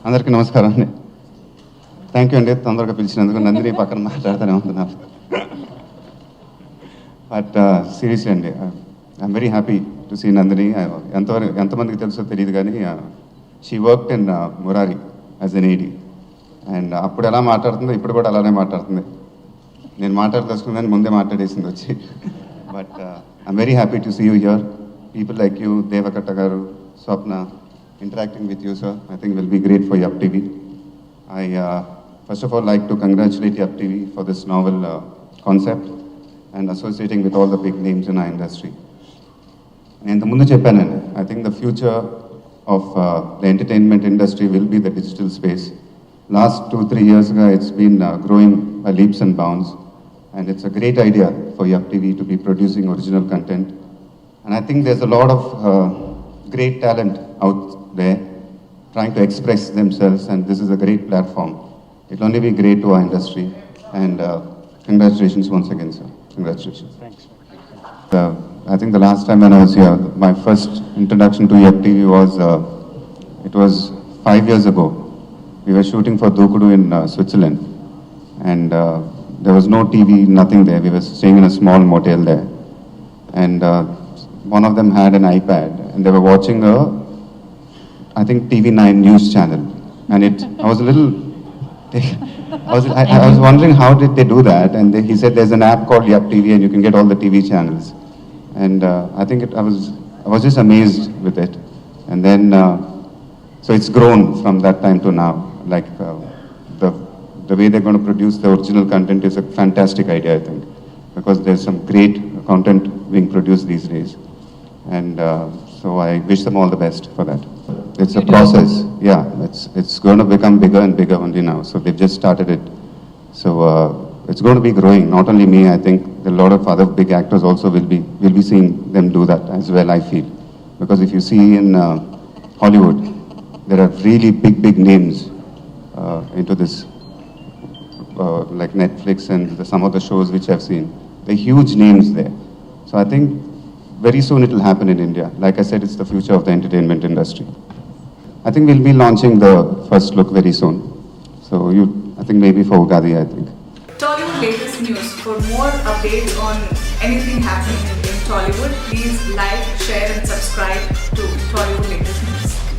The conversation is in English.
అందరికీ నమస్కారం అండి. థ్యాంక్ యూ అండి తొందరగా పిలిచినందుకు. నందిని పక్కన మాట్లాడుతూనే ఉంటున్నారు. బట్ సీరియస్లీ అండి, I'm very happy to see Nandini. ఎంతమందికి తెలుసో తెలియదు కానీ she work in Murari as an AD. And అప్పుడు ఎలా మాట్లాడుతుందో ఇప్పుడు కూడా అలానే మాట్లాడుతుంది. నేను మాట్లాడదలుచుకుందని ముందే మాట్లాడేసింది వచ్చి. But I'm very happy to see you here. People like you, Devakatta Garu, Swapna, interacting with you, sir, I think will be great for Yup TV. I first of all like to congratulate Yup TV for this novel concept and associating with all the big names in our industry. And the mundu cheppanandi, I think the future of the entertainment industry will be the digital space. Last 2-3 years ago, it's been growing by leaps and bounds, and it's a great idea for Yup TV to be producing original content. And I think there's a lot of great talent out there trying to express themselves, and this is a great platform. It'll only be great to our industry. And congratulations once again, sir. Congratulations. Thanks. I think the last time when I was here, my first introduction to Yup TV was, it was 5 years ago. We were shooting for Dokudu in Switzerland. And there was no TV, nothing there. We were staying in a small motel there. And one of them had an iPad, and they were watching I think TV9 news channel. And I was a little, I was wondering how did they do that? And he said there's an app called Yup TV and you can get all the TV channels. And I think I was just amazed with it. And then, so it's grown from that time to now. Like the way they're going to produce the original content is a fantastic idea, I think, because there's some great content being produced these days. And so I wish them all the best for that. It's a process. Yeah, it's going to become bigger and bigger only now. So they've just started it. So it's going to be growing. Not only me, I think a lot of other big actors also will be seeing them do that as well, I feel. Because if you see in Hollywood, there are really big names into this, like Netflix and some of the shows which I've seen. There are huge names there. So I think very soon it will happen in India. Like I said, it's the future of the entertainment industry. I think we'll be launching the first look very soon. So I think maybe for Ugadi, I think. Tollywood latest news. For more updates on anything happening in Tollywood, please like, share and subscribe to Tollywood latest news.